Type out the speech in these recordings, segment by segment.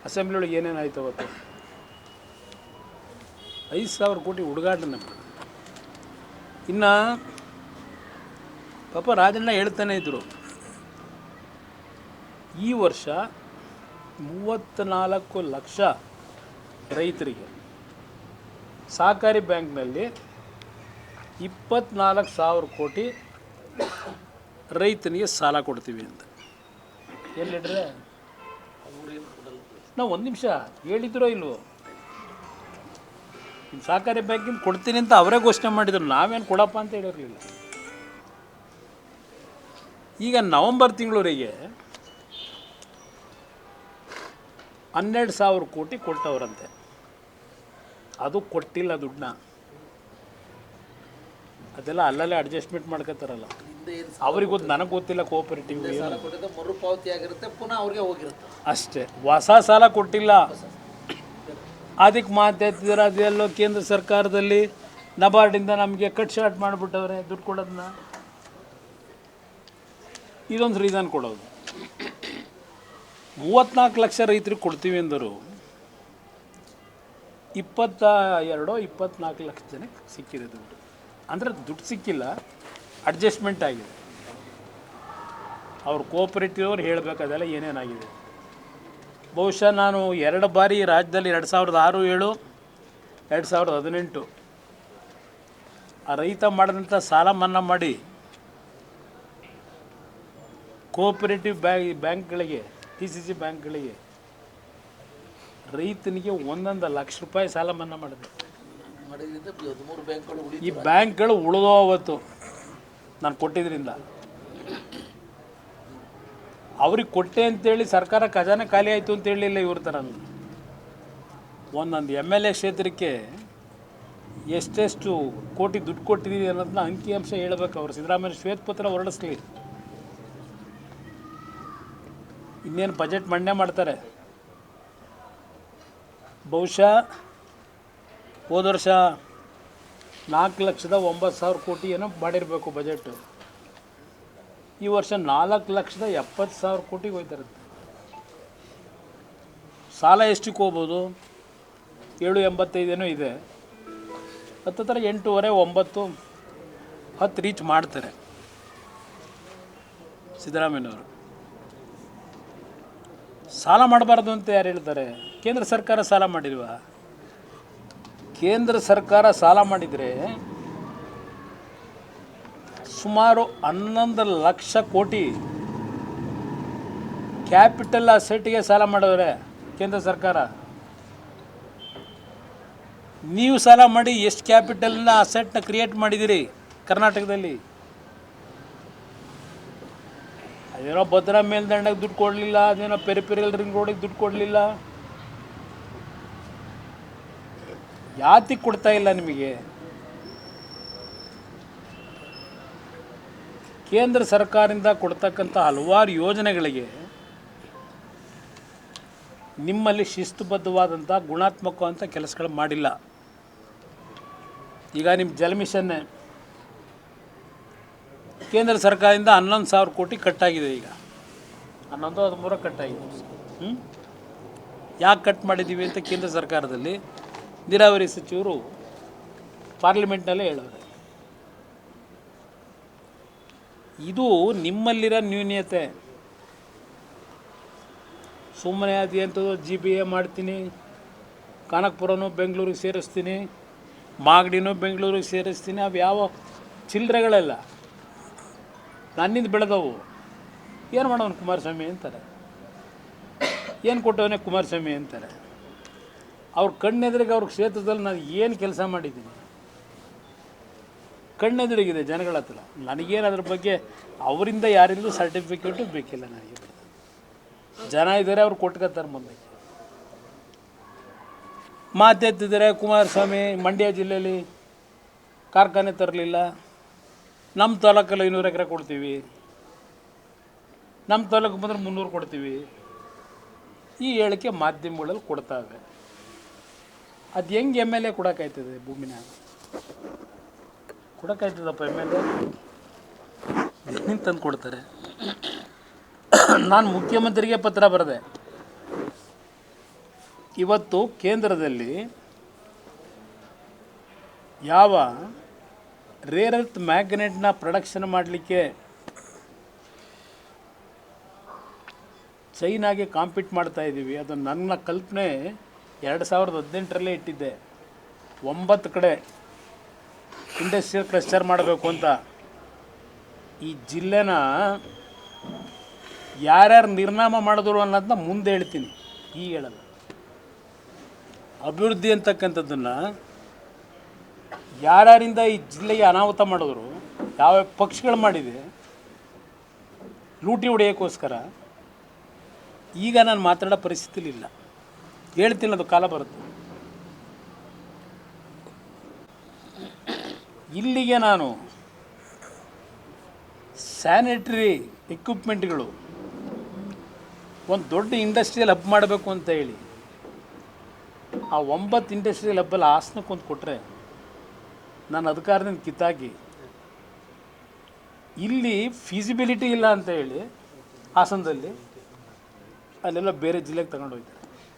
Assembly ಒಳಗೆ ಏನೇನಾಯ್ತು ಅವತ್ತು? 5,000 ಕೋಟಿ ಹುಡುಗಾಟನ. ಇನ್ನು ಪಾಪ ರಾಜಣ್ಣ ಹೇಳ್ತಾನೆ ಇದ್ದರು, ಈ ವರ್ಷ 34 ಲಕ್ಷ ರೈತರಿಗೆ ಸಹಕಾರಿ ಬ್ಯಾಂಕ್ನಲ್ಲಿ 24,000 ಕೋಟಿ ರೈತನಿಗೆ ಸಾಲ ಕೊಡ್ತೀವಿ ಅಂತ. ಎಲ್ಲಿಡ್ರೆ ನಾವು ಒಂದು ನಿಮಿಷ ಹೇಳಿದ್ರೋ ಇಲ್ವೋ? ಸಹಕಾರಿ ಬ್ಯಾಂಕಿಂದ ಕೊಡ್ತೀನಿ ಅಂತ ಅವರೇ ಘೋಷಣೆ ಮಾಡಿದರು, ನಾವೇನು ಕೊಡಪ್ಪ ಅಂತ ಹೇಳಿರಲಿಲ್ಲ. ಈಗ ನವಂಬರ್ ತಿಂಗಳವರೆಗೆ 12,000 ಕೋಟಿ ಕೊಟ್ಟವರಂತೆ. ಅದು ಕೊಟ್ಟಿಲ್ಲ ದುಡ್ಡನ್ನ, ಅದೆಲ್ಲ ಅಲ್ಲಲ್ಲೇ ಅಡ್ಜಸ್ಟ್ಮೆಂಟ್ ಮಾಡ್ಕೋತಾರಲ್ಲ. ಅವ್ರಿಗೆ ಗೊತ್ತು, ನನಗೆ ಗೊತ್ತಿಲ್ಲ. ಕೋಆಪರೇಟಿವ್ ಮರುಪಾವತಿ ಆಗಿರುತ್ತೆ, ಪುನಃ ಅವ್ರಿಗೆ ಹೋಗಿರುತ್ತೆ ಅಷ್ಟೇ. ಹೊಸ ಸಾಲ ಕೊಟ್ಟಿಲ್ಲ. ಅದಕ್ಕೆ ಮಾತಾಡ್ತಿದ್ದಾರೆ, ಅದೆಲ್ಲೋ ಕೇಂದ್ರ ಸರ್ಕಾರದಲ್ಲಿ ನಬಾರ್ಡಿಂದ ನಮಗೆ ಕಟ್ ಶಾರ್ಟ್ ಮಾಡಿಬಿಟ್ಟವ್ರೆ ದುಡ್ಡು ಕೊಡೋದನ್ನ. ಇದೊಂದು ರೀಸನ್ ಕೊಡೋದು. 34 ಲಕ್ಷ ರೈತರಿಗೆ ಕೊಡ್ತೀವಿ ಅಂದರು, 24 ಲಕ್ಷ ಜನಕ್ಕೆ ಸಿಕ್ಕಿದೆ ದುಡ್ಡು. ಅಂದರೆ ದುಡ್ಡು ಸಿಕ್ಕಿಲ್ಲ, ಅಡ್ಜಸ್ಟ್ಮೆಂಟ್ ಆಗಿದೆ. ಅವ್ರು ಕೋಆಪರೇಟಿವ್ ಅವ್ರು ಹೇಳಬೇಕಾದೆಲ್ಲ ಏನೇನಾಗಿದೆ. ಬಹುಶಃ ನಾನು 2 ಬಾರಿ ರಾಜ್ಯದಲ್ಲಿ 2006, 2007, 2018 ಆ ರೈತ ಮಾಡಿದಂಥ ಸಾಲ ಮನ್ನಾ ಮಾಡಿ ಕೋಆಪರೇಟಿವ್ ಬ್ಯಾಂಕ್ಗಳಿಗೆ, TCC ಬ್ಯಾಂಕ್ಗಳಿಗೆ ರೈತನಿಗೆ 1 ಲಕ್ಷ ರೂಪಾಯಿ ಸಾಲ ಮನ್ನಾ ಮಾಡಿದೆ. ಈ ಬ್ಯಾಂಕ್ಗಳು ಉಳಿದೋ ಅವತ್ತು ನಾನು ಕೊಟ್ಟಿದ್ದರಿಂದ. ಅವ್ರಿಗೆ ಕೊಟ್ಟೆ ಅಂತೇಳಿ ಸರ್ಕಾರ ಖಜಾನೆ ಖಾಲಿ ಆಯಿತು ಅಂತ ಹೇಳಲಿಲ್ಲ ಇವ್ರ ಥರ. ಒಂದೊಂದು MLA ಕ್ಷೇತ್ರಕ್ಕೆ ಎಷ್ಟೆಷ್ಟು ಕೋಟಿ ದುಡ್ಡು ಕೊಟ್ಟಿದ್ದೀವಿ ಅನ್ನೋದನ್ನ ಅಂಕಿಅಂಶ ಹೇಳಬೇಕು. ಅವರು ಸಿದ್ದರಾಮಯ್ಯ ಶ್ವೇತಪತ್ರ ಹೊರಡಿಸ್ಲಿ. ಇನ್ನೇನು ಬಜೆಟ್ ಮಂಡನೆ ಮಾಡ್ತಾರೆ. ಬಹುಶಃ ಹೋದ ವರ್ಷ 4,09,000 ಕೋಟಿ ಏನೋ ಮಾಡಿರಬೇಕು ಬಜೆಟು. ಈ ವರ್ಷ 4,70,000 ಕೋಟಿಗೆ ಹೋಯ್ತಾರಂತೆ. ಸಾಲ ಎಷ್ಟಕ್ಕೆ ಹೋಗ್ಬೋದು? 785 ಏನೋ ಇದೆ. ಹತ್ತಿರ 8.5, 9, 10 ರೀಚ್ ಮಾಡ್ತಾರೆ ಸಿದ್ದರಾಮಯ್ಯನವರು. ಸಾಲ ಮಾಡಬಾರ್ದು ಅಂತ ಯಾರು ಹೇಳ್ತಾರೆ? ಕೇಂದ್ರ ಸರ್ಕಾರ ಸಾಲ ಮಾಡಿಲ್ವಾ? ಕೇಂದ್ರ ಸರ್ಕಾರ ಸಾಲ ಮಾಡಿದರೆ ಸುಮಾರು 11 ಲಕ್ಷ ಕೋಟಿ ಕ್ಯಾಪಿಟಲ್ ಅಸೆಟ್ಗೆ ಸಾಲ ಮಾಡಿದ್ರೆ ಕೇಂದ್ರ ಸರ್ಕಾರ. ನೀವು ಸಾಲ ಮಾಡಿ ಎಷ್ಟು ಕ್ಯಾಪಿಟಲ್ನ ಅಸೆಟ್ನ ಕ್ರಿಯೇಟ್ ಮಾಡಿದ್ದೀರಿ ಕರ್ನಾಟಕದಲ್ಲಿ? ಅದೇನೋ ಭದ್ರಾ ಮೇಲ್ದಂಡಕ್ಕೆ ದುಡ್ಡು ಕೊಡಲಿಲ್ಲ, ಅದೇನೋ ಪೆರಿಫೆರಲ್ ರಿಂಗ್ ರೋಡಿಗೆ ದುಡ್ಡು ಕೊಡಲಿಲ್ಲ. ಯಾತಿಗೆ ಕೊಡ್ತಾ ಇಲ್ಲ ನಿಮಗೆ? ಕೇಂದ್ರ ಸರ್ಕಾರದಿಂದ ಕೊಡ್ತಕ್ಕಂಥ ಹಲವಾರು ಯೋಜನೆಗಳಿಗೆ ನಿಮ್ಮಲ್ಲಿ ಶಿಸ್ತುಬದ್ಧವಾದಂಥ ಗುಣಾತ್ಮಕವಂಥ ಕೆಲಸಗಳು ಮಾಡಿಲ್ಲ. ಈಗ ನಿಮ್ಮ ಜಲ ಮಿಷನ್ನೇ ಕೇಂದ್ರ ಸರ್ಕಾರದಿಂದ 11,000 ಕೋಟಿ ಕಟ್ಟಾಗಿದೆ. ಈಗ 11, 13 ಕಟ್ಟಾಗಿದೆ. ಯಾಕೆ ಕಟ್ ಮಾಡಿದ್ದೀವಿ ಅಂತ ಕೇಂದ್ರ ಸರ್ಕಾರದಲ್ಲಿ ನೀರಾವರಿ ಸಚಿವರು ಪಾರ್ಲಿಮೆಂಟ್ನಲ್ಲೇ ಹೇಳೋರು. ಇದು ನಿಮ್ಮಲ್ಲಿರೋ ನ್ಯೂನ್ಯತೆ. ಸುಮ್ಮನೆ ಅದು ಎಂಥದ್ದು GBA ಮಾಡ್ತೀನಿ, ಕನಕಪುರನೂ ಬೆಂಗಳೂರಿಗೆ ಸೇರಿಸ್ತೀನಿ, ಮಾಗಡಿನೂ ಬೆಂಗಳೂರಿಗೆ ಸೇರಿಸ್ತೀನಿ, ಅವು ಯಾವ ಚಿಲ್ಲರೆಗಳೆಲ್ಲ ನನ್ನಿಂದ ಬೆಳೆದವು. ಏನು ಮಾಡೋನು ಕುಮಾರಸ್ವಾಮಿ ಅಂತಾರೆ, ಏನು ಕೊಟ್ಟವನೇ ಕುಮಾರಸ್ವಾಮಿ ಅಂತಾರೆ. ಅವ್ರ ಕಣ್ಣೆದುರಿಗೆ ಅವ್ರ ಕ್ಷೇತ್ರದಲ್ಲಿ ನಾನು ಏನು ಕೆಲಸ ಮಾಡಿದ್ದೀನಿ ಕಣ್ಣೆದುರಿಗಿದೆ ಜನಗಳ ಹತ್ರ. ನನಗೇನು ಅದ್ರ ಬಗ್ಗೆ ಅವರಿಂದ ಯಾರಿಂದಲೂ ಸರ್ಟಿಫಿಕೇಟು ಬೇಕಿಲ್ಲ. ನನಗೆ ಜನ ಇದ್ದಾರೆ, ಅವ್ರು ಕೊಟ್ಕೋತಾರೆ ಮುಂದೆ. ಮಾತೆತ್ತಿದ್ದಾರೆ ಕುಮಾರಸ್ವಾಮಿ ಮಂಡ್ಯ ಜಿಲ್ಲೆಯಲ್ಲಿ ಕಾರ್ಖಾನೆ ತರಲಿಲ್ಲ, ನಮ್ಮ ತಾಲೂಕಲ್ಲಿ 500 ಎಕರೆ ಕೊಡ್ತೀವಿ, ನಮ್ಮ ತಾಲೂಕು ಬಂದರೆ 300 ಕೊಡ್ತೀವಿ. ಈ ಹೇಳಿಕೆ ಮಾಧ್ಯಮಗಳಲ್ಲಿ ಕೊಡ್ತಾವೆ. ಅದು ಹೆಂಗೆ MLA ಕೊಡೋಕ್ಕಾಯ್ತದೆ? ಭೂಮಿನ ಕೊಡೋಕ್ಕಾಯ್ತದಪ್ಪ MLA? ತಂದು ಕೊಡ್ತಾರೆ. ನಾನು ಮುಖ್ಯಮಂತ್ರಿಗೆ ಪತ್ರ ಬರೆದೆ, ಇವತ್ತು ಕೇಂದ್ರದಲ್ಲಿ ಯಾವ ರೇರ್ ಅರ್ತ್ ಮ್ಯಾಗ್ನೆಟ್ನ ಪ್ರೊಡಕ್ಷನ್ ಮಾಡಲಿಕ್ಕೆ ಚೈನಾಗೆ ಕಾಂಪೀಟ್ ಮಾಡ್ತಾ ಇದ್ದೀವಿ. ಅದು ನನ್ನ ಕಲ್ಪನೆ 2018ರಲ್ಲೇ ಇಟ್ಟಿದ್ದೆ. 9 ಕಡೆ ಇಂಡಸ್ಟ್ರಿಯಲ್ ಕ್ಲಸ್ಟರ್ ಮಾಡಬೇಕು ಅಂತ. ಈ ಜಿಲ್ಲೆನ ಯಾರ್ಯಾರು ನಿರ್ನಾಮ ಮಾಡಿದ್ರು ಅನ್ನೋದನ್ನ ಮುಂದೆ ಹೇಳ್ತೀನಿ, ಈಗ ಹೇಳಲ್ಲ. ಅಭಿವೃದ್ಧಿ ಅಂತಕ್ಕಂಥದ್ದನ್ನು ಯಾರ್ಯಾರಿಂದ ಈ ಜಿಲ್ಲೆಗೆ ಅನಾಹುತ ಮಾಡಿದ್ರು, ಯಾವ ಪಕ್ಷಗಳು ಮಾಡಿದೆ ಲೂಟಿ ಹೊಡೆಯೋಕ್ಕೋಸ್ಕರ, ಈಗ ನಾನು ಮಾತಾಡೋ ಪರಿಸ್ಥಿತಿಲಿ ಇಲ್ಲ. ಹೇಳ್ತೀನಿ, ಅದು ಕಾಲ ಬರುತ್ತೆ. ಇಲ್ಲಿಗೆ ನಾನು ಸ್ಯಾನಿಟರಿ ಎಕ್ವಿಪ್ಮೆಂಟ್ಗಳು ಒಂದು ದೊಡ್ಡ ಇಂಡಸ್ಟ್ರಿಯಲ್ ಹಬ್ ಮಾಡಬೇಕು ಅಂತ ಹೇಳಿ ಆ 9 ಇಂಡಸ್ಟ್ರಿಯಲ್ ಹಬ್ಬಲ್ಲಿ ಹಾಸನಕ್ಕೆ ಒಂದು ಕೊಟ್ಟರೆ, ನಾನು ಅಧಿಕಾರದಿಂದ ಕಿತ್ತಾಕಿ ಇಲ್ಲಿ ಫೀಸಿಬಿಲಿಟಿ ಇಲ್ಲ ಅಂತ ಹೇಳಿ ಹಾಸನದಲ್ಲಿ ಅಲ್ಲೆಲ್ಲ ಬೇರೆ ಜಿಲ್ಲೆಗೆ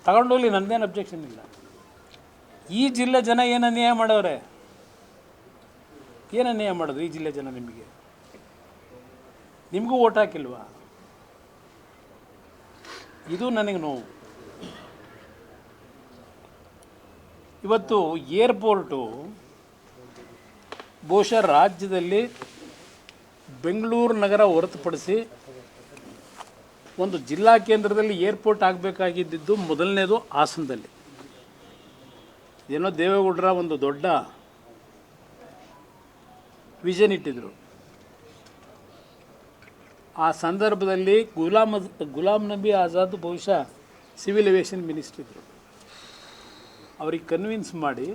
ತಗೊಂಡೋಗ್ಲಿ, ನನ್ನದೇನು ಅಬ್ಜೆಕ್ಷನ್ ಇಲ್ಲ. ಈ ಜಿಲ್ಲೆ ಜನ ಏನು ಅನ್ಯಾಯ ಮಾಡವ್ರೆ, ಏನು ಅನ್ಯಾಯ ಮಾಡೋದು ಈ ಜಿಲ್ಲೆ ಜನ? ನಿಮಗೂ ಓಟ್ ಹಾಕಿಲ್ವಾ? ಇದು ನನಗೆ ನೋವು. ಇವತ್ತು ಏರ್ಪೋರ್ಟು ಬಹುಶಃ ರಾಜ್ಯದಲ್ಲಿ ಬೆಂಗಳೂರು ನಗರ ಹೊರತುಪಡಿಸಿ ಒಂದು ಜಿಲ್ಲಾ ಕೇಂದ್ರದಲ್ಲಿ ಏರ್ಪೋರ್ಟ್ ಆಗಬೇಕಾಗಿದ್ದು ಮೊದಲನೇದು ಹಾಸನದಲ್ಲಿ. ಏನೋ ದೇವೇಗೌಡರ ಒಂದು ದೊಡ್ಡ ವಿಷನ್ ಇಟ್ಟಿದ್ರು. ಆ ಸಂದರ್ಭದಲ್ಲಿ ಗುಲಾಮ್ ನಬಿ ಆಜಾದ್ ಬಹುಶಃ ಸಿವಿಲ್ ಏವಿಯೇಷನ್ ಮಿನಿಸ್ಟ್ರ್ ಇದ್ದರು. ಅವ್ರಿಗೆ ಕನ್ವಿನ್ಸ್ ಮಾಡಿ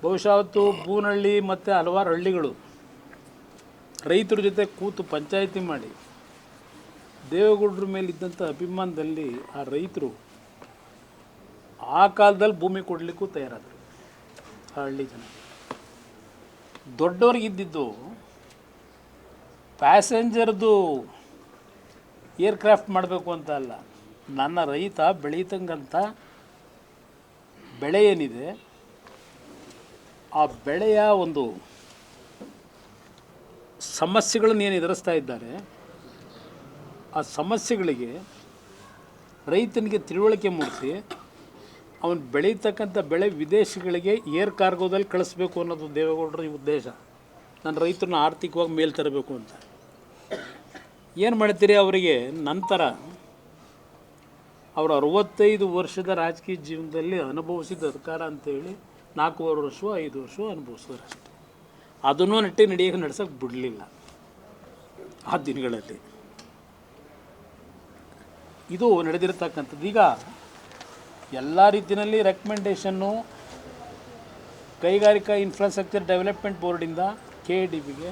ಬಹುಶಃ ಅವತ್ತು ಬೂನಹಳ್ಳಿ ಮತ್ತು ಹಲವಾರು ಹಳ್ಳಿಗಳು ರೈತರ ಜೊತೆ ಕೂತು ಪಂಚಾಯಿತಿ ಮಾಡಿ ದೇವೇಗೌಡರ ಮೇಲಿದ್ದಂಥ ಅಭಿಮಾನದಲ್ಲಿ ಆ ರೈತರು ಆ ಕಾಲದಲ್ಲಿ ಭೂಮಿ ಕೊಡಲಿಕ್ಕೂ ತಯಾರಾದರು. ಆ ಹಳ್ಳಿ ಜನ ದೊಡ್ಡವ್ರಿಗಿದ್ದಿದ್ದು ಪ್ಯಾಸೆಂಜರ್ದು ಏರ್ಕ್ರಾಫ್ಟ್ ಮಾಡಬೇಕು ಅಂತ ಅಲ್ಲ, ನನ್ನ ರೈತ ಬೆಳೀತಂಗಂಥ ಬೆಳೆ ಏನಿದೆ ಆ ಬೆಳೆಯ ಒಂದು ಸಮಸ್ಯೆಗಳನ್ನು ಏನು ಎದುರಿಸ್ತಾ ಇದ್ದಾರೆ, ಆ ಸಮಸ್ಯೆಗಳಿಗೆ ರೈತನಿಗೆ ತಿಳುವಳಿಕೆ ಮೂಡಿಸಿ ಅವನು ಬೆಳೀತಕ್ಕಂಥ ಬೆಳೆ ವಿದೇಶಗಳಿಗೆ ಏರ್ ಕಾರ್ಗೋದಲ್ಲಿ ಕಳಿಸ್ಬೇಕು ಅನ್ನೋದು ದೇವೇಗೌಡರ ಉದ್ದೇಶ. ನನ್ನ ರೈತರನ್ನ ಆರ್ಥಿಕವಾಗಿ ಮೇಲೆ ತರಬೇಕು ಅಂತ. ಏನು ಮಾಡ್ತೀರಿ ಅವರಿಗೆ? ನಂತರ ಅವರು 65 ವರ್ಷದ ರಾಜಕೀಯ ಜೀವನದಲ್ಲಿ ಅನುಭವಿಸಿದ ಅಧಿಕಾರ ಅಂತೇಳಿ 4.5 ವರ್ಷ 5 ವರ್ಷ ಅನುಭವಿಸಿದ್ರಷ್ಟೆ. ಅದನ್ನು ನಡೆಯೋಕೆ ನಡ್ಸೋಕ್ಕೆ ಬಿಡಲಿಲ್ಲ ಆ ದಿನಗಳಲ್ಲಿ. ಇದು ನಡೆದಿರ್ತಕ್ಕಂಥದ್ದು. ಈಗ ಎಲ್ಲ ರೀತಿಯಲ್ಲಿ ರೆಕಮೆಂಡೇಷನ್ನು ಕೈಗಾರಿಕಾ ಇನ್ಫ್ರಾಸ್ಟ್ರಕ್ಚರ್ ಡೆವಲಪ್ಮೆಂಟ್ ಬೋರ್ಡಿಂದ KADBಗೆ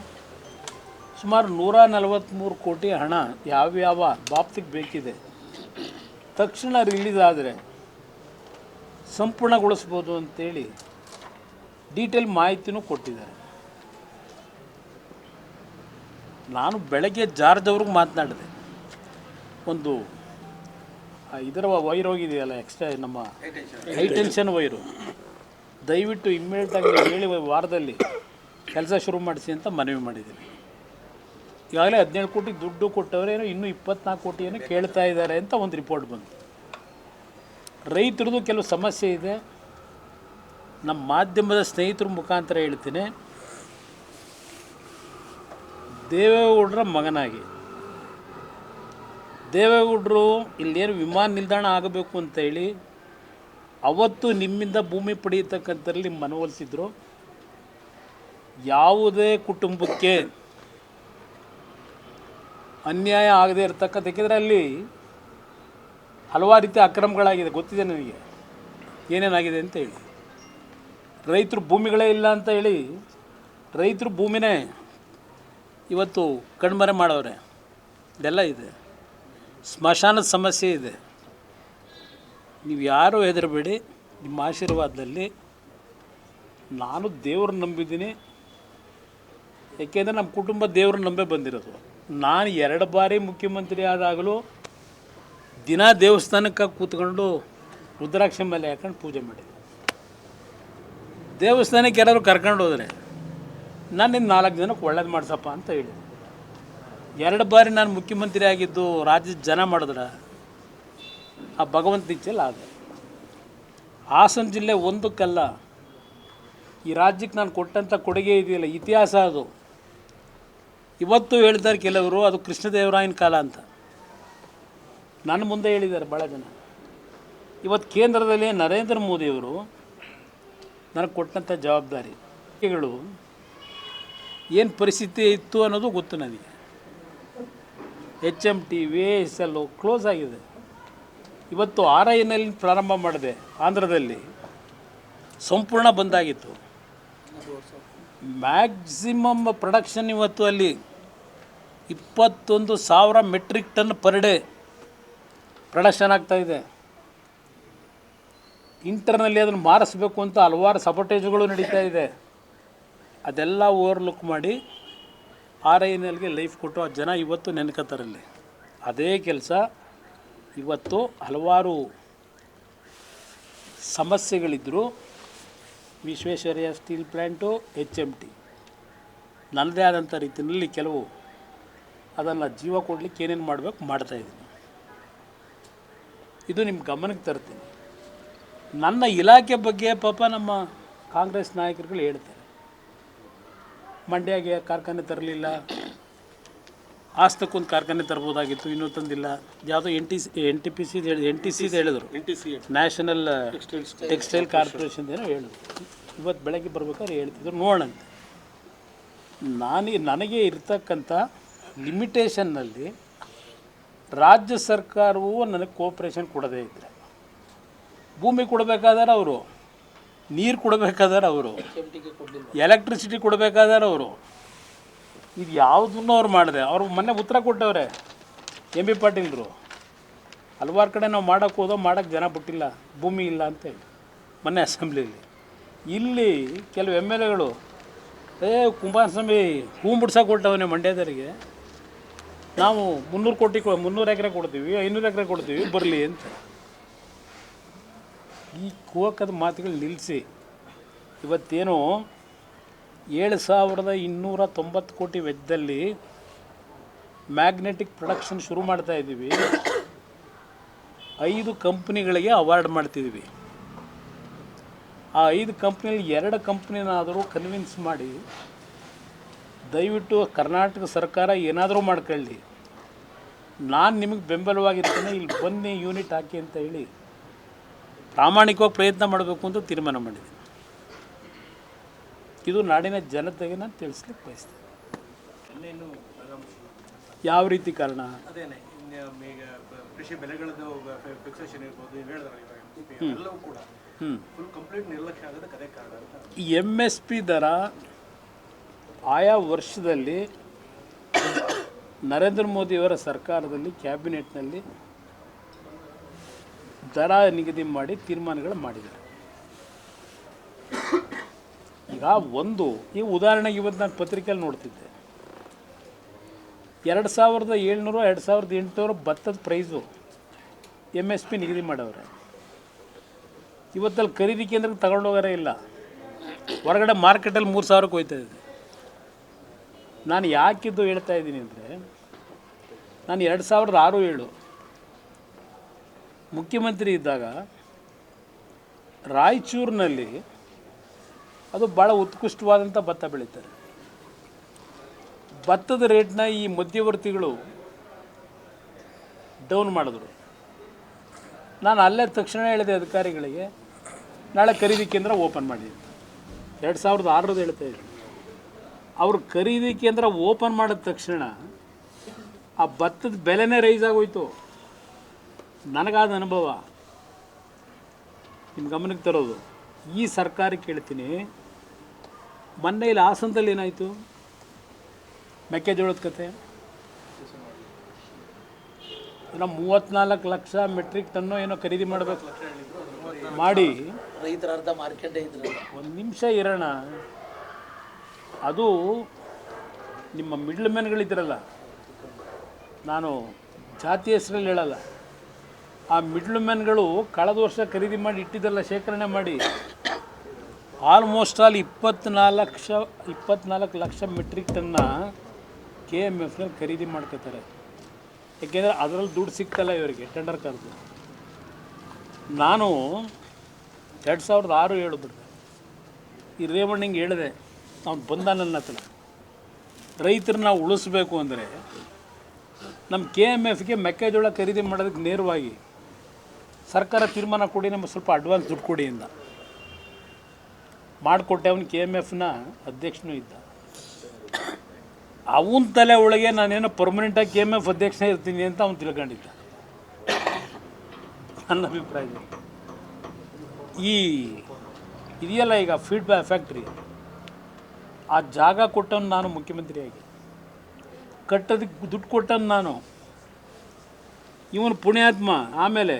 ಸುಮಾರು 143 ಕೋಟಿ ಹಣ ಯಾವ್ಯಾವ ಬಾಬ್ತಿಗೆ ಬೇಕಿದೆ ತಕ್ಷಣ ರಿಲೀಸ್ ಆದರೆ ಸಂಪೂರ್ಣಗೊಳಿಸ್ಬೋದು ಅಂತೇಳಿ ಡೀಟೇಲ್ ಮಾಹಿತಿನೂ ಕೊಟ್ಟಿದ್ದಾರೆ. ನಾನು ಬೆಳಗ್ಗೆ ಜಾರ್ಜ್ ಅವ್ರಿಗೆ ಮಾತನಾಡಿದೆ. ಒಂದು ಇದರ ವೈರ್ ಹೋಗಿದೆಯಲ್ಲ, ಎಕ್ಸ್ಟ್ರಾ ನಮ್ಮ ಹೈ ಟೆನ್ಷನ್ ವೈರು, ದಯವಿಟ್ಟು ಇಮ್ಮಿಡಿಯೇಟಾಗಿ ಹೇಳಿ ವಾರದಲ್ಲಿ ಕೆಲಸ ಶುರು ಮಾಡಿಸಿ ಅಂತ ಮನವಿ ಮಾಡಿದ್ದೀನಿ. ಈಗಾಗಲೇ 17 ಕೋಟಿ ದುಡ್ಡು ಕೊಟ್ಟವರೇನೋ ಇನ್ನೂ 24 ಕೋಟಿ ಏನೋ ಕೇಳ್ತಾ ಇದ್ದಾರೆ ಅಂತ ಒಂದು ರಿಪೋರ್ಟ್ ಬಂತು. ರೈತರದ್ದು ಕೆಲವು ಸಮಸ್ಯೆ ಇದೆ. ನಮ್ಮ ಮಾಧ್ಯಮದ ಸ್ನೇಹಿತರ ಮುಖಾಂತರ ಹೇಳ್ತೀನಿ, ದೇವೇಗೌಡರ ಮಗನಾಗಿ ದೇವೇಗೌಡರು ಇಲ್ಲೇನು ವಿಮಾನ ನಿಲ್ದಾಣ ಆಗಬೇಕು ಅಂತ ಹೇಳಿ ಅವತ್ತು ನಿಮ್ಮಿಂದ ಭೂಮಿ ಪಡೆಯತಕ್ಕಂಥಲ್ಲಿ ಮನವೊಲಿಸಿದ್ರು. ಯಾವುದೇ ಕುಟುಂಬಕ್ಕೆ ಅನ್ಯಾಯ ಆಗದೆ ಇರತಕ್ಕಂಥ, ಏಕೆಂದರೆ ಅಲ್ಲಿ ಹಲವಾರು ರೀತಿಯ ಅಕ್ರಮಗಳಾಗಿದೆ, ಗೊತ್ತಿದೆ ನನಗೆ ಏನೇನಾಗಿದೆ ಅಂತ ಹೇಳಿ. ರೈತರು ಭೂಮಿಗಳೇ ಇಲ್ಲ ಅಂತ ಹೇಳಿ ರೈತರು ಭೂಮಿನೇ ಇವತ್ತು ಕಣ್ಮರೆ ಮಾಡವ್ರೆ. ಇದೆಲ್ಲ ಇದೆ. ಸ್ಮಶಾನದ ಸಮಸ್ಯೆ ಇದೆ. ನೀವು ಯಾರೂ ಹೆದರಬೇಡಿ. ನಿಮ್ಮ ಆಶೀರ್ವಾದದಲ್ಲಿ ನಾನು ದೇವ್ರನ್ನ ನಂಬಿದ್ದೀನಿ. ಏಕೆಂದರೆ ನಮ್ಮ ಕುಟುಂಬ ದೇವ್ರನ್ನ ನಂಬೇ ಬಂದಿರೋದು. ನಾನು 2 ಬಾರಿ ಮುಖ್ಯಮಂತ್ರಿ ಆದಾಗಲೂ ದಿನ ದೇವಸ್ಥಾನಕ್ಕೆ ಕೂತ್ಕೊಂಡು ರುದ್ರಾಕ್ಷಿ ಮೇಲೆ ಹಾಕೊಂಡು ಪೂಜೆ ಮಾಡಿದೆ. ದೇವಸ್ಥಾನಕ್ಕೆ ಯಾರಾದ್ರು ಕರ್ಕೊಂಡು ಹೋದರೆ ನಾನಿನ್ನು 4 ಜನಕ್ಕೆ ಒಳ್ಳೇದು ಮಾಡಿಸಪ್ಪ ಅಂತ ಹೇಳಿ 2 ಬಾರಿ ನಾನು ಮುಖ್ಯಮಂತ್ರಿ ಆಗಿದ್ದು ರಾಜ್ಯದ ಜನ ಮಾಡಿದ್ರೆ ಆ ಭಗವಂತ ಇಚ್ಛೆಲ್ಲ ಆದ. ಹಾಸನ ಜಿಲ್ಲೆ ಒಂದಕ್ಕಲ್ಲ, ಈ ರಾಜ್ಯಕ್ಕೆ ನಾನು ಕೊಟ್ಟಂಥ ಕೊಡುಗೆ ಇದೆಯಲ್ಲ, ಇತಿಹಾಸ ಅದು. ಇವತ್ತು ಹೇಳ್ತಾರೆ ಕೆಲವರು ಅದು ಕೃಷ್ಣದೇವರಾಯನ ಕಾಲ ಅಂತ. ನನ್ನ ಮುಂದೆ ಹೇಳಿದ್ದಾರೆ ಭಾಳ ಜನ. ಇವತ್ತು ಕೇಂದ್ರದಲ್ಲಿ ನರೇಂದ್ರ ಮೋದಿಯವರು ನನಗೆ ಕೊಟ್ಟಂಥ ಜವಾಬ್ದಾರಿಗಳು ಏನು ಪರಿಸ್ಥಿತಿ ಇತ್ತು ಅನ್ನೋದು ಗೊತ್ತು ನನಗೆ. HMT, VSL ಕ್ಲೋಸ್ ಆಗಿದೆ. ಇವತ್ತು RINL ಪ್ರಾರಂಭ ಮಾಡಿದೆ ಆಂಧ್ರದಲ್ಲಿ, ಸಂಪೂರ್ಣ ಬಂದಾಗಿತ್ತು. ಮ್ಯಾಕ್ಸಿಮಮ್ ಪ್ರೊಡಕ್ಷನ್ ಇವತ್ತು ಅಲ್ಲಿ 21,000 metric ton per day production ಆಗ್ತಾಯಿದೆ. ಇಂಟರ್ನಲ್ಲಿ ಅದನ್ನು ಮಾರಿಸ್ಬೇಕು ಅಂತ ಹಲವಾರು ಸಪೋಟೇಜ್ಗಳು ನಡೀತಾ ಇದೆ. ಅದೆಲ್ಲ ಓವರ್ಲುಕ್ ಮಾಡಿ RINLಗೆ ಲೈಫ್ ಕೊಟ್ಟು ಆ ಜನ ಇವತ್ತು ನೆನ್ಕೋತಾರಲ್ಲಿ. ಅದೇ ಕೆಲಸ ಇವತ್ತು ಹಲವಾರು ಸಮಸ್ಯೆಗಳಿದ್ದರೂ ವಿಶ್ವೇಶ್ವರಯ್ಯ ಸ್ಟೀಲ್ ಪ್ಲ್ಯಾಂಟು, HMT ನನ್ನದೇ ಆದಂಥ ರೀತಿಯಲ್ಲಿ ಕೆಲವು ಅದನ್ನು ಜೀವ ಕೊಡಲಿಕ್ಕೆ ಏನೇನು ಮಾಡಬೇಕು ಮಾಡ್ತಾಯಿದ್ದೀನಿ. ಇದು ನಿಮ್ಮ ಗಮನಕ್ಕೆ ತರ್ತೀನಿ. ನನ್ನ ಇಲಾಖೆ ಬಗ್ಗೆ ಪಾಪ ನಮ್ಮ ಕಾಂಗ್ರೆಸ್ ನಾಯಕರುಗಳು ಹೇಳ್ತಾರೆ, ಮಂಡ್ಯಗೆ ಕಾರ್ಖಾನೆ ತರಲಿಲ್ಲ, ಆಸ್ತಕ್ಕೊಂದು ಕಾರ್ಖಾನೆ ತರ್ಬೋದಾಗಿತ್ತು, ಇನ್ನೂ ತಂದಿಲ್ಲ. ಯಾವುದೋ NTPC ಹೇಳಿದರು, ನ್ಯಾಷನಲ್ ಟೆಕ್ಸ್ಟೈಲ್ ಕಾರ್ಪೊರೇಷನ್ ಏನೋ ಹೇಳಿದ್ರು. ಇವತ್ತು ಬೆಳಗ್ಗೆ ಬರ್ಬೇಕಾದ್ರೆ ಹೇಳ್ತಿದ್ರು, ನೋಡೋಣಂತೆ. ನನಗೆ ಇರ್ತಕ್ಕಂಥ ಲಿಮಿಟೇಷನ್ನಲ್ಲಿ ರಾಜ್ಯ ಸರ್ಕಾರವು ನನಗೆ ಕೋಆಪ್ರೇಷನ್ ಕೊಡದೇ ಇದ್ದರೆ, ಭೂಮಿ ಕೊಡಬೇಕಾದ್ರೆ ಅವರು, ನೀರು ಕೊಡಬೇಕಾದ್ರೆ ಅವರು, ಎಲೆಕ್ಟ್ರಿಸಿಟಿ ಕೊಡಬೇಕಾದ್ರೆ ಅವರು, ಇದು ಯಾವುದನ್ನು ಅವ್ರು ಮಾಡಿದೆ. ಅವರು ಮೊನ್ನೆ ಉತ್ತರ ಕೊಟ್ಟವ್ರೆ MB ಪಾಟೀಲ್ರು. ಹಲವಾರು ಕಡೆ ನಾವು ಮಾಡೋಕ್ಕೆ ಹೋದೋ ಮಾಡೋಕ್ಕೆ ಜನ ಬಿಟ್ಟಿಲ್ಲ, ಭೂಮಿ ಇಲ್ಲ ಅಂತೇಳಿ ಮೊನ್ನೆ ಅಸೆಂಬ್ಲಿಯಲ್ಲಿ. ಇಲ್ಲಿ ಕೆಲವು MLAಗಳು ಕುಮಾರಸ್ವಾಮಿ ಹೂ ಬಿಡ್ಸೋಕೆ ಕೊಟ್ಟವನೇ ಮಂಡ್ಯದವರಿಗೆ, ನಾವು 300 ಎಕರೆ ಕೊಡ್ತೀವಿ, 500 ಎಕರೆ ಕೊಡ್ತೀವಿ, ಬರಲಿ ಅಂತ. ಈ ಕೂವಕದ ಮಾತುಗಳು ನಿಲ್ಲಿಸಿ ಇವತ್ತೇನು 7,290 ಕೋಟಿ ವೆಚ್ಚದಲ್ಲಿ ಮ್ಯಾಗ್ನೆಟಿಕ್ ಪ್ರೊಡಕ್ಷನ್ ಶುರು ಮಾಡ್ತಾಯಿದ್ದೀವಿ. 5 ಕಂಪ್ನಿಗಳಿಗೆ ಅವಾರ್ಡ್ ಮಾಡ್ತಿದ್ದೀವಿ. ಆ 5 ಕಂಪ್ನಿಯಲ್ಲಿ 2 ಕಂಪ್ನಿನಾದರೂ ಕನ್ವಿನ್ಸ್ ಮಾಡಿ ದಯವಿಟ್ಟು ಕರ್ನಾಟಕ ಸರ್ಕಾರ ಏನಾದರೂ ಮಾಡ್ಕೊಳ್ಳಿ, ನಾನು ನಿಮಗೆ ಬೆಂಬಲವಾಗಿರ್ತೇನೆ, ಇಲ್ಲಿ ಬನ್ನಿ ಯೂನಿಟ್ ಹಾಕಿ ಅಂತ ಹೇಳಿ ಪ್ರಾಮಾಣಿಕವಾಗಿ ಪ್ರಯತ್ನ ಮಾಡಬೇಕು ಅಂತ ತೀರ್ಮಾನ ಮಾಡಿದ್ದೀನಿ. ಇದು ನಾಡಿನ ಜನತೆಗೆ ನಾನು ತಿಳಿಸ್ಲಿಕ್ಕೆ ಬಯಸ್ತೇನೆ. ಯಾವ ರೀತಿ ಕಾರಣ? ಅದೇನೆ ಕೃಷಿ ಬೆಲೆಗಳದ್ದು ಫಿಕ್ಸೇಷನ್ ಇರ್ಬೋದು, ಎಲ್ಲವೂ ಕೂಡ ಫುಲ್ ಕಂಪ್ಲೀಟ್ ನಿರ್ಲಕ್ಷ್ಯ ಆಗೋದಕ್ಕೆ ಅದೇ ಕಾರಣ ಅಂತ. ಈ MSP ದರ ಆಯಾ ವರ್ಷದಲ್ಲಿ ನರೇಂದ್ರ ಮೋದಿಯವರ ಸರ್ಕಾರದಲ್ಲಿ ಕ್ಯಾಬಿನೆಟ್ನಲ್ಲಿ ದರ ನಿಗದಿ ಮಾಡಿ ತೀರ್ಮಾನಗಳು ಮಾಡಿದ್ದಾರೆ. ಈಗ ಈ ಉದಾಹರಣೆಗೆ ಇವತ್ತು ನಾನು ಪತ್ರಿಕೆಯಲ್ಲಿ ನೋಡ್ತಿದ್ದೆ, 2,700 2,800 ಭತ್ತದ ಪ್ರೈಸು MSP ನಿಗದಿ ಮಾಡವ್ರೆ. ಇವತ್ತಲ್ಲಿ ಖರೀದಿ ಕೇಂದ್ರಕ್ಕೆ ತಗೊಂಡೋಗಾರೇ ಇಲ್ಲ, ಹೊರಗಡೆ ಮಾರ್ಕೆಟಲ್ಲಿ 3,000ಕ್ಕೆ ಹೋಗ್ತಾ ಇದೆ. ನಾನು ಯಾಕಿದ್ದು ಹೇಳ್ತಾ ಇದ್ದೀನಿ ಅಂದರೆ, ನಾನು 2006-07 ಮುಖ್ಯಮಂತ್ರಿ ಇದ್ದಾಗ ರಾಯಚೂರಿನಲ್ಲಿ ಅದು ಭಾಳ ಉತ್ಕೃಷ್ಟವಾದಂಥ ಭತ್ತ ಬೆಳೀತಾರೆ. ಭತ್ತದ ರೇಟ್ನ ಈ ಮಧ್ಯವರ್ತಿಗಳು ಡೌನ್ ಮಾಡಿದ್ರು. ನಾನು ಅಲ್ಲೇ ತಕ್ಷಣ ಹೇಳಿದೆ ಅಧಿಕಾರಿಗಳಿಗೆ, ನಾಳೆ ಖರೀದಿ ಕೇಂದ್ರ ಓಪನ್ ಮಾಡಿ ಅಂತ. 2006 ಹೇಳ್ತಾ ಇದ್ರು. ಅವರು ಖರೀದಿ ಕೇಂದ್ರ ಓಪನ್ ಮಾಡಿದ ತಕ್ಷಣ ಆ ಭತ್ತದ ಬೆಲೆನೇ ರೈಸ್ ಆಗೋಯ್ತು. ನನಗಾದ ಅನುಭವ ನಿಮ್ಮ ಗಮನಕ್ಕೆ ತರೋದು. ಈ ಸರ್ಕಾರಕ್ಕೆ ಹೇಳ್ತೀನಿ, ಮೊನ್ನೆ ಇಲ್ಲಿ ಹಾಸನದಲ್ಲಿ ಏನಾಯಿತು, ಮೆಕ್ಕೆಜೋಳದ ಕತೆ ಏನೋ 34 ಲಕ್ಷ ಮೆಟ್ರಿಕ್ ಟನ್ನು ಏನೋ ಖರೀದಿ ಮಾಡಬೇಕು ಮಾಡಿ, ರೈತರ ಅರ್ಧ ಮಾರ್ಕೆಟೇ ಇದ್ರು. ಒಂದು ನಿಮಿಷ ಇರೋಣ. ಅದು ನಿಮ್ಮ ಮಿಡ್ಲ್ ಮ್ಯಾನ್ಗಳಿದ್ರಲ್ಲ, ನಾನು ಜಾತಿ ಹೆಸರಲ್ಲಿ ಹೇಳಲ್ಲ, ಆ ಮಿಡ್ಲ್ ಮ್ಯಾನ್ಗಳು ಕಳೆದ ವರ್ಷ ಖರೀದಿ ಮಾಡಿ ಇಟ್ಟಿದ್ದೆಲ್ಲ ಶೇಖರಣೆ ಮಾಡಿ ಆಲ್ಮೋಸ್ಟ್ ಆಲ್ 24 ಲಕ್ಷ ಮೆಟ್ರಿಕ್ ಟನ್ನ KMFನಲ್ಲಿ ಖರೀದಿ ಮಾಡ್ಕೋತಾರೆ. ಏಕೆಂದರೆ ಅದರಲ್ಲಿ ದುಡ್ಡು ಸಿಗ್ತಲ್ಲ ಇವರಿಗೆ ಟೆಂಡರ್ ಕರೆದು. ನಾನು 2006-7 ಬಿಡ್ದೆ ಈ ರೇವಣ್ಣಂಗೆ ಹೇಳಿದೆ, ಅವ್ನು ಬಂದ ನನ್ನ ಹತ್ರ, ರೈತರನ್ನ ನಾವು ಉಳಿಸ್ಬೇಕು ಅಂದರೆ ನಮ್ಮ KMFಗೆ ಮೆಕ್ಕೆಜೋಳ ಖರೀದಿ ಮಾಡೋದಕ್ಕೆ ನೇರವಾಗಿ ಸರ್ಕಾರ ತೀರ್ಮಾನ ಕೊಡಿ, ನಮಗೆ ಸ್ವಲ್ಪ ಅಡ್ವಾನ್ಸ್ ದುಡ್ಡು ಕೊಡಿ ಅಂತ ಮಾಡಿಕೊಟ್ಟೆ. ಅವನು KMFನ ಅಧ್ಯಕ್ಷನೂ ಇದ್ದ. ಅವನ ತಲೆ ಒಳಗೆ ನಾನೇನೋ ಪರ್ಮನೆಂಟಾಗಿ KMF ಅಧ್ಯಕ್ಷನೇ ಇರ್ತೀನಿ ಅಂತ ಅವ್ನು ತಿಳ್ಕೊಂಡಿದ್ದ. ನನ್ನ ಅಭಿಪ್ರಾಯ ಈ ಇದೆಯಲ್ಲ ಈಗ ಫೀಡ್ ಫ್ಯಾಕ್ಟ್ರಿ, ಆ ಜಾಗ ಕೊಟ್ಟವನು ನಾನು ಮುಖ್ಯಮಂತ್ರಿಯಾಗಿ, ಕಟ್ಟೋದಕ್ಕೆ ದುಡ್ಡು ಕೊಟ್ಟವನು ನಾನು, ಇವನು ಪುಣ್ಯಾತ್ಮ. ಆಮೇಲೆ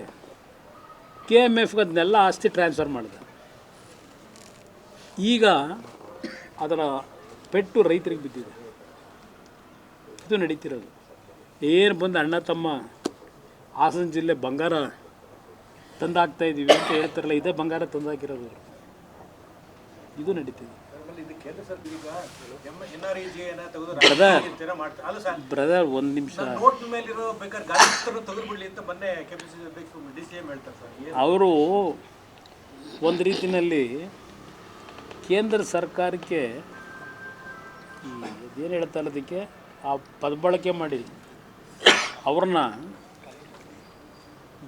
KMFಗೆ ಅದನ್ನೆಲ್ಲ ಆಸ್ತಿ ಟ್ರಾನ್ಸ್ಫರ್ ಮಾಡಿದೆ. ಈಗ ಅದರ ಪೆಟ್ಟು ರೈತರಿಗೆ ಬಿದ್ದಿದೆ. ಇದು ನಡೀತಿರೋದು. ಏನು ಬಂದು ಅಣ್ಣ ತಮ್ಮ ಹಾಸನ ಜಿಲ್ಲೆ ಬಂಗಾರ ತಂದಾಕ್ತಾಯಿದ್ದೀವಿ ಅಂತ ಹೇಳ್ತಾರಲ್ಲ, ಇದೇ ಬಂಗಾರ ತಂದಾಕಿರೋದು. ಇದು ನಡೀತಿದೆ. ಬ್ರದರ್ ಒಂದು ನಿಮಿಷ, ಅವರು ಒಂದು ರೀತಿಯಲ್ಲಿ ಕೇಂದ್ರ ಸರ್ಕಾರಕ್ಕೆ ಏನು ಹೇಳ್ತಾರೆ ಅದಕ್ಕೆ ಆ ಪದಬಳಕೆ ಮಾಡಿ ಅವ್ರನ್ನ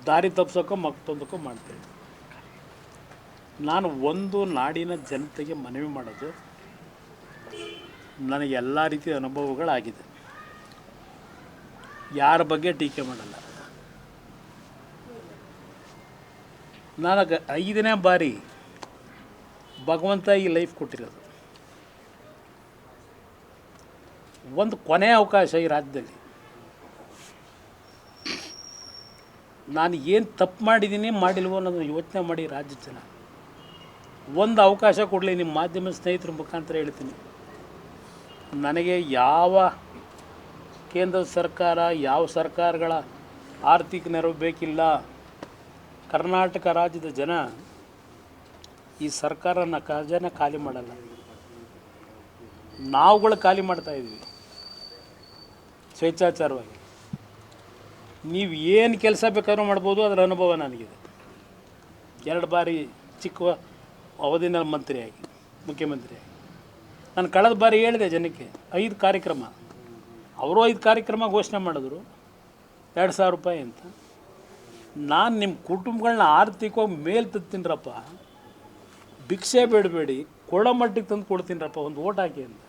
ದಾರಿ ತಪ್ಪಿಸೋಕ್ಕೋ ಮತ್ತೊಂದಕ್ಕೋ ಮಾಡ್ತೇವೆ. ನಾನು ಒಂದು ನಾಡಿನ ಜನತೆಗೆ ಮನವಿ ಮಾಡೋದು, ನನಗೆ ಎಲ್ಲ ರೀತಿಯ ಅನುಭವಗಳಾಗಿದೆ, ಯಾರ ಬಗ್ಗೆ ಟೀಕೆ ಮಾಡಲ್ಲ. ನನಗೆ 5ನೇ ಬಾರಿ ಭಗವಂತ ಈ ಲೈಫ್ ಕೊಟ್ಟಿರೋದು. ಒಂದು ಕೊನೆಯ ಅವಕಾಶ ಈ ರಾಜ್ಯದಲ್ಲಿ. ನಾನು ಏನು ತಪ್ಪು ಮಾಡಿದ್ದೀನಿ ಮಾಡಿಲ್ವೋ ಅನ್ನೋದನ್ನು ಯೋಚನೆ ಮಾಡಿ ರಾಜ್ಯದ ಜನ ಒಂದು ಅವಕಾಶ ಕೊಡಲಿ. ನಿಮ್ಮ ಮಾಧ್ಯಮ ಸ್ನೇಹಿತರ ಮುಖಾಂತರ ಹೇಳ್ತೀನಿ, ನನಗೆ ಯಾವ ಕೇಂದ್ರ ಸರ್ಕಾರ, ಯಾವ ಸರ್ಕಾರಗಳ ಆರ್ಥಿಕ ನೆರವು ಬೇಕಿಲ್ಲ. ಕರ್ನಾಟಕ ರಾಜ್ಯದ ಜನ ಈ ಸರ್ಕಾರನ ಖಜಾನೆ ಖಾಲಿ ಮಾಡಲ್ಲ, ನಾವುಗಳು ಖಾಲಿ ಮಾಡ್ತಾಯಿದ್ವಿ ಸ್ವೇಚ್ಛಾಚಾರವಾಗಿ. ನೀವು ಏನು ಕೆಲಸ ಬೇಕಾದ್ರೂ ಮಾಡ್ಬೋದು, ಅದರ ಅನುಭವ ನನಗಿದೆ. 2 ಬಾರಿ ಚಿಕ್ಕ ಅವಧಿನಲ್ಲಿ ಮಂತ್ರಿಯಾಗಿ, ಮುಖ್ಯಮಂತ್ರಿಯಾಗಿ. ನಾನು ಕಳೆದ ಬಾರಿ ಹೇಳಿದೆ ಜನಕ್ಕೆ 5 ಕಾರ್ಯಕ್ರಮ, ಅವರು 5 ಕಾರ್ಯಕ್ರಮ ಘೋಷಣೆ ಮಾಡಿದ್ರು, 2,000 ರೂಪಾಯಿ ಅಂತ. ನಾನು ನಿಮ್ಮ ಕುಟುಂಬಗಳನ್ನ ಆರ್ಥಿಕವಾಗಿ ಮೇಲೆ ತತ್ತೀನಿರಪ್ಪ, ಭಿಕ್ಷೆ ಬೇಡಬೇಡಿ, ಕೊಡೋ ಮಟ್ಟಿಗೆ ತಂದು ಕೊಡ್ತೀನಿರಪ್ಪ, ಒಂದು ಓಟ್ ಹಾಕಿ ಅಂತ.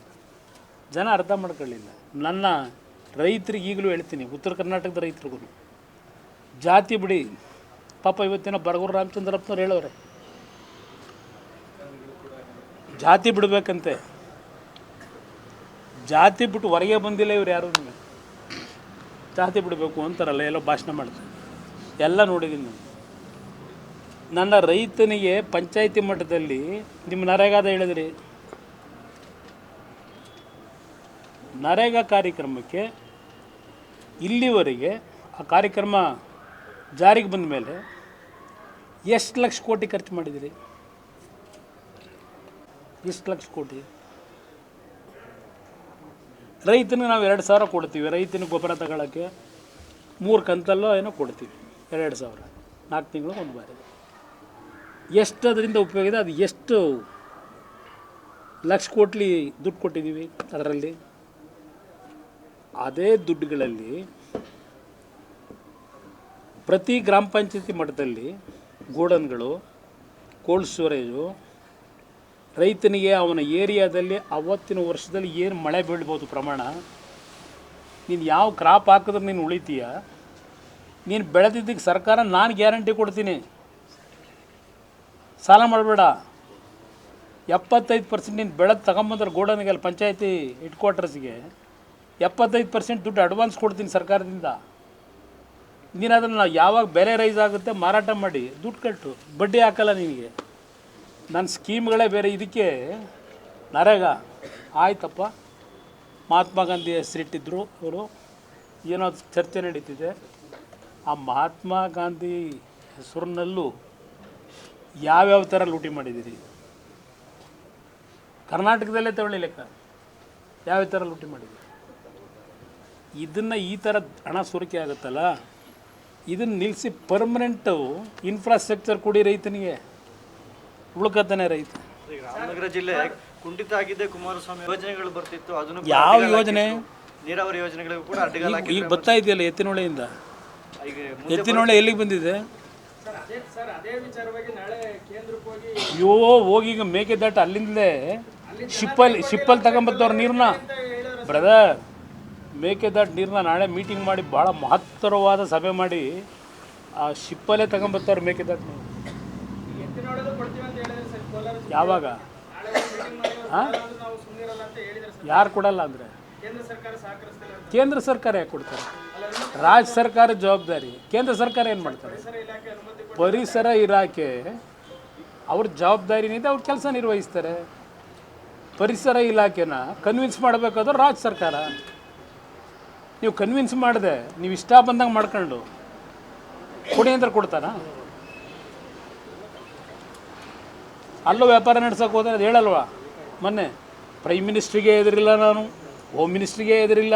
ಜನ ಅರ್ಥ ಮಾಡ್ಕೊಳ್ಳಿಲ್ಲ. ನನ್ನ ರೈತರಿಗೆ ಈಗಲೂ ಹೇಳ್ತೀನಿ, ಉತ್ತರ ಕರ್ನಾಟಕದ ರೈತರಿಗೂ ಜಾತಿ ಬಿಡಿ. ಪಾಪ ಇವತ್ತಿನ ಬರಗೂರು ರಾಮಚಂದ್ರಪ್ಪನವ್ರು ಹೇಳೋರೆ ಜಾತಿ ಬಿಡಬೇಕಂತೆ. ಜಾತಿ ಬಿಟ್ಟು ಹೊರಗೆ ಬಂದಿಲ್ಲ ಇವ್ರು ಯಾರೂ. ಜಾತಿ ಬಿಡಬೇಕು ಅಂತಾರಲ್ಲ, ಎಲ್ಲೋ ಭಾಷಣ ಮಾಡ್ತಾರೆ, ಎಲ್ಲ ನೋಡಿದ್ದೀನಿ ನಾನು. ನನ್ನ ರೈತನಿಗೆ ಪಂಚಾಯಿತಿ ಮಟ್ಟದಲ್ಲಿ ನಿಮ್ಮ ನರೇಗಾದ ಹೇಳಿದ್ರಿ, ನರೇಗಾ ಕಾರ್ಯಕ್ರಮಕ್ಕೆ ಇಲ್ಲಿವರೆಗೆ ಆ ಕಾರ್ಯಕ್ರಮ ಜಾರಿಗೆ ಬಂದ ಮೇಲೆ ಎಷ್ಟು ಲಕ್ಷ ಕೋಟಿ ಖರ್ಚು ಮಾಡಿದಿರಿ? ಎಷ್ಟು ಲಕ್ಷ ಕೋಟಿ? ರೈತನಿಗೆ ನಾವು 2,000 ಕೊಡ್ತೀವಿ. ರೈತನಿಗೆ ಗೊಬ್ಬರ ತಗೊಳ್ಳೋಕ್ಕೆ 3 ಕಂತಲ್ಲೋ ಏನೋ ಕೊಡ್ತೀವಿ, 2,000, 4 ತಿಂಗಳಿಗೆ 1 ಬಾರಿ. ಎಷ್ಟು ಅದರಿಂದ ಉಪಯೋಗ ಇದೆ? ಅದು ಎಷ್ಟು ಲಕ್ಷ ಕೋಟಿ ದುಡ್ಡು ಕೊಟ್ಟಿದ್ದೀವಿ ಅದರಲ್ಲಿ? ಅದೇ ದುಡ್ಡುಗಳಲ್ಲಿ ಪ್ರತಿ ಗ್ರಾಮ ಪಂಚಾಯತಿ ಮಟ್ಟದಲ್ಲಿ ಗೋಡನ್ಗಳು, ಕೋಲ್ಡ್ ಸ್ಟೋರೇಜು, ರೈತನಿಗೆ ಅವನ ಏರಿಯಾದಲ್ಲಿ ಅವತ್ತಿನ ವರ್ಷದಲ್ಲಿ ಏನು ಮಳೆ ಬೀಳ್ಬೋದು ಪ್ರಮಾಣ, ನೀನು ಯಾವ ಕ್ರಾಪ್ ಹಾಕಿದ್ರೆ ನೀನು ಉಳಿತೀಯ, ನೀನು ಬೆಳೆದಿದ್ದಕ್ಕೆ ಸರ್ಕಾರ ನಾನು ಗ್ಯಾರಂಟಿ ಕೊಡ್ತೀನಿ, ಸಾಲ ಮಾಡಬೇಡ. 75% ನೀನು ಬೆಳೆದು ತಗೊಂಬಂದ್ರೆ ಗೋಡನ್ಗೆ, ಅಲ್ಲಿ ಪಂಚಾಯತಿ ಹೆಡ್ ಕ್ವಾರ್ಟರ್ಸ್ಗೆ 75% ದುಡ್ಡು ಅಡ್ವಾನ್ಸ್ ಕೊಡ್ತೀನಿ ಸರ್ಕಾರದಿಂದ. ನೀನು ಅದನ್ನು ಯಾವಾಗ ಬೆಲೆ ರೈಸ್ ಆಗುತ್ತೆ ಮಾರಾಟ ಮಾಡಿ ದುಡ್ಡು ಕಟ್ಟು, ಬಡ್ಡಿ ಹಾಕಲ್ಲ ನಿನಗೆ. ನನ್ನ ಸ್ಕೀಮ್ಗಳೇ ಬೇರೆ. ಇದಕ್ಕೆ ನರೇಗಾ ಆಯ್ತಪ್ಪ, ಮಹಾತ್ಮ ಗಾಂಧಿ ಹೆಸರಿಟ್ಟಿದ್ರು ಅವರು, ಏನೋ ಚರ್ಚೆ ನಡೀತಿದೆ, ಆ ಮಹಾತ್ಮ ಗಾಂಧಿ ಹೆಸರಿನಲ್ಲೂ ಯಾವ್ಯಾವ ಥರ ಲೂಟಿ ಮಾಡಿದ್ದೀರಿ? ಕರ್ನಾಟಕದಲ್ಲೇ ತಗೊಳ್ಳಿ ಲೆಕ್ಕ, ಯಾವ ಥರ ಲೂಟಿ ಮಾಡಿದ್ದೀರಿ? ಇದನ್ನು ಈ ಥರ ಹಣ ಸೋರಿಕೆ ಆಗುತ್ತಲ್ಲ, ಇದನ್ನು ನಿಲ್ಲಿಸಿ ಪರ್ಮನೆಂಟು ಇನ್ಫ್ರಾಸ್ಟ್ರಕ್ಚರ್ ಕೊಡಿ ರೈತನಿಗೆ, ಉಳ್ಕತ್ತಾನೆ ರೈತ. ಈಗ ರಾಮನಗರ ಜಿಲ್ಲೆ ಕುಂಠಿತ ಆಗಿದ್ದೆ, ಕುಮಾರಸ್ವಾಮಿ ಯೋಜನೆಗಳು ಬರ್ತಿತ್ತು, ಅದನ್ನು ಯಾವ ಯೋಜನೆ? ನೀರಾವರಿ ಯೋಜನೆಗಳಿಗೂ ಕೂಡ ಅಡ್ಡಗಾಲ ಹಾಕಿ ಈಗ ಬರ್ತಾ ಇದೆಯಲ್ಲ ಎತ್ತಿನೊಳೆಯಿಂದ. ಈಗ ಎತ್ತಿನೊಳೆ ಎಲ್ಲಿಗೆ ಬಂದಿದೆ? ಅಯ್ಯೋ ಹೋಗಿ ಈಗ ಮೇಕೆದಾಟು ಅಲ್ಲಿಂದಲೇ ಶಿಪ್ಪಲ್ಲಿ ತಗೊಂಬತ್ತವ್ರು ನೀರನ್ನ. ಬ್ರದರ್, ಮೇಕೆದಾಟು ನೀರನ್ನ ನಾಳೆ ಮೀಟಿಂಗ್ ಮಾಡಿ ಭಾಳ ಮಹತ್ತರವಾದ ಸಭೆ ಮಾಡಿ ಆ ಶಿಪ್ಪಲ್ಲೇ ತಗೊಂಬತ್ತವ್ರು ಮೇಕೆದಾಟು ನೀರು. ಯಾವಾಗ? ಹಾಂ, ಯಾರು ಕೊಡಲ್ಲ ಅಂದರೆ? ಕೇಂದ್ರ ಸರ್ಕಾರ ಯಾಕೆ ಕೊಡ್ತಾರೆ? ರಾಜ್ಯ ಸರ್ಕಾರ ಜವಾಬ್ದಾರಿ, ಕೇಂದ್ರ ಸರ್ಕಾರ ಏನು ಮಾಡ್ತಾರೆ? ಪರಿಸರ ಇಲಾಖೆ ಅವ್ರ ಜವಾಬ್ದಾರಿನಿಂದ ಅವ್ರ ಕೆಲಸ ನಿರ್ವಹಿಸ್ತಾರೆ. ಪರಿಸರ ಇಲಾಖೆನ ಕನ್ವಿನ್ಸ್ ಮಾಡಬೇಕಾದ್ರೆ ರಾಜ್ಯ ಸರ್ಕಾರ. ನೀವು ಕನ್ವಿನ್ಸ್ ಮಾಡಿದೆ, ನೀವು ಇಷ್ಟ ಬಂದಂಗೆ ಮಾಡ್ಕೊಂಡು ಕೊಡಿ ಅಂದ್ರೆ ಕೊಡ್ತಾರ? ಅಲ್ಲೂ ವ್ಯಾಪಾರ ನಡೆಸೋಕೆ ಹೋದ್ರೆ ಅದು ಹೇಳಲ್ವಾ? ಮೊನ್ನೆ ಪ್ರೈಮ್ ಮಿನಿಸ್ಟ್ರಿಗೆ ಎದುರಿಲ್ಲ, ನಾನು ಹೋಮ್ ಮಿನಿಸ್ಟ್ರಿಗೆ ಎದುರಿಲ್ಲ,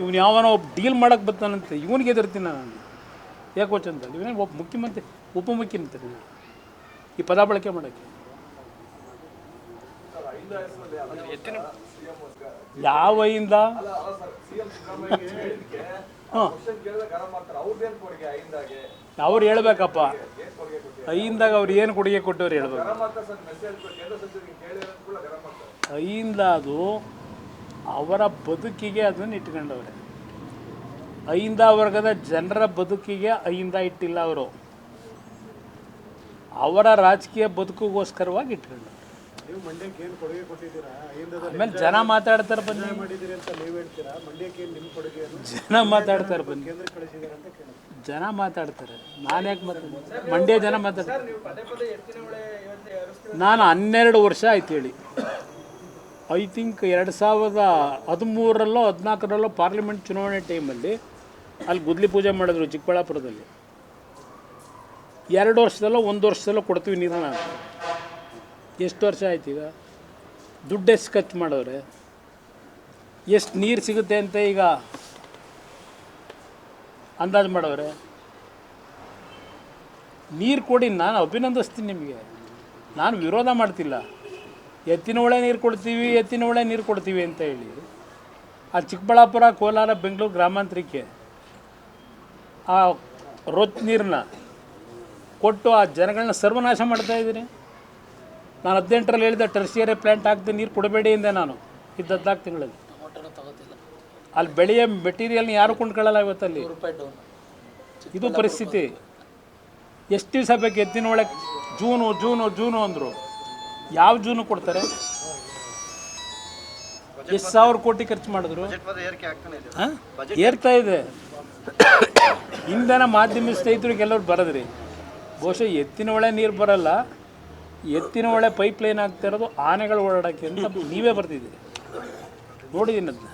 ಇವನು ಯಾವನೋ ಒಬ್ಬ ಡೀಲ್ ಮಾಡೋಕ್ಕೆ ಬರ್ತಾನಂತೆ ಇವನಿಗೆ ಎದುರ್ತೀನಿ ನಾನು. ಯಾಕೆ ವಚಂತ ಇವನೇನು ಒಬ್ಬ ಮುಖ್ಯಮಂತ್ರಿ ಉಪಮುಖ್ಯಮಂತ್ರಿ ಈ ಪದ ಬಳಕೆ ಮಾಡೋಕ್ಕೆ? ಯಾವಿಂದ? ಹಾಂ, ಅವ್ರು ಹೇಳ್ಬೇಕಪ್ಪ, ಐಂದಾಗ ಅವ್ರು ಏನು ಕೊಡುಗೆ ಕೊಟ್ಟವ್ರು ಹೇಳ್ಬೇಕು. ಐಂದ ಅದು ಅವರ ಬದುಕಿಗೆ ಅದನ್ನು ಇಟ್ಕೊಂಡವ್ರೆ. ಐಂದ ವರ್ಗದ ಜನರ ಬದುಕಿಗೆ ಐಂದ ಇಟ್ಟಿಲ್ಲ ಅವರು, ಅವರ ರಾಜಕೀಯ ಬದುಕಿಗೋಸ್ಕರವಾಗಿ ಇಟ್ಕೊಂಡವ್ರು. ಆಮೇಲೆ ಜನ ಮಾತಾಡ್ತಾರೆ ಬನ್ನಿ, ಜನ ಮಾತಾಡ್ತಾರೆ ಬನ್ನಿ, ಜನ ಮಾತಾಡ್ತಾರೆ. ನಾನು ಯಾಕೆ ಮಾತಾಡ್ತೀನಿ? ಮಂಡ್ಯ ಜನ ಮಾತಾಡ್ತಾರೆ. ನಾನು 12 ವರ್ಷ ಆಯ್ತು ಹೇಳಿ. ಐ ಥಿಂಕ್ 2013ರಲ್ಲೋ 14ರಲ್ಲೋ ಪಾರ್ಲಿಮೆಂಟ್ ಚುನಾವಣೆ ಟೈಮಲ್ಲಿ ಅಲ್ಲಿ ಗುದ್ಲಿ ಪೂಜೆ ಮಾಡಿದ್ರು ಚಿಕ್ಕಬಳ್ಳಾಪುರದಲ್ಲಿ. 2 ವರ್ಷದಲ್ಲೋ 1 ವರ್ಷದಲ್ಲೋ ಕೊಡ್ತೀವಿ ನೀರನ್ನ. ಎಷ್ಟು ವರ್ಷ ಆಯ್ತು ಈಗ? ದುಡ್ಡು ಎಷ್ಟು ಖರ್ಚು ಮಾಡೋರೆ? ಎಷ್ಟು ನೀರು ಸಿಗುತ್ತೆ ಅಂತ ಈಗ ಅಂದಾಜು ಮಾಡೋರೆ? ನೀರು ಕೊಡಿ, ನಾನು ಅಭಿನಂದಿಸ್ತೀನಿ ನಿಮಗೆ, ನಾನು ವಿರೋಧ ಮಾಡ್ತಿಲ್ಲ. ಎತ್ತಿನೊಳೆ ನೀರು ಕೊಡ್ತೀವಿ, ಎತ್ತಿನೊಳೆ ನೀರು ಕೊಡ್ತೀವಿ ಅಂತ ಹೇಳಿ ಆ ಚಿಕ್ಕಬಳ್ಳಾಪುರ, ಕೋಲಾರ, ಬೆಂಗಳೂರು ಗ್ರಾಮಾಂತರಕ್ಕೆ ಆ ರೊಚ್ಚ ನೀರನ್ನ ಕೊಟ್ಟು ಆ ಜನಗಳನ್ನ ಸರ್ವನಾಶ ಮಾಡ್ತಾಯಿದ್ದೀನಿ. ನಾನು 18ರಲ್ಲಿ ಹೇಳಿದೆ ಟರ್ಸಿಯರಿ ಪ್ಲ್ಯಾಂಟ್ ಹಾಕ್ತೀನಿ, ನೀರು ಕೊಡಬೇಡಿ ಎಂದೆ ನಾನು. ಇದ್ದು 14 ತಿಂಗಳಲ್ಲಿ ಅಲ್ಲಿ ಬೆಳೆಯೋ ಮೆಟೀರಿಯಲ್ನ ಯಾರು ಕೊಂಡ್ಕೊಳ್ಳಲ್ಲ ಇವತ್ತಲ್ಲಿ. ಇದು ಪರಿಸ್ಥಿತಿ. ಎಷ್ಟು ದಿವಸ ಬೇಕು ಎತ್ತಿನೊಳೆ? ಜೂನು ಜೂನು ಜೂನು ಅಂದರು. ಯಾವ ಜೂನು ಕೊಡ್ತಾರೆ? ಎಷ್ಟು ಸಾವಿರ ಕೋಟಿ ಖರ್ಚು ಮಾಡಿದ್ರು? ಹಾಂ, ಏರ್ತಾ ಇದೆ. ಇಂಧನ ಮಾಧ್ಯಮ ಸ್ನೇಹಿತರಿಗೆ ಎಲ್ಲರೂ ಬರೋದ್ರಿ. ಬಹುಶಃ ಎತ್ತಿನೊಳೆ ನೀರು ಬರಲ್ಲ, ಎತ್ತಿನೊಳೆ ಪೈಪ್ ಲೈನ್ ಆಗ್ತಾ ಇರೋದು ಆನೆಗಳು ಓಡಾಡೋಕ್ಕೆ ಅಂತ ನೀವೇ ಬರ್ತಿದ್ದೀರಿ. ನೋಡಿದ್ದೀನಿ ಅದನ್ನ.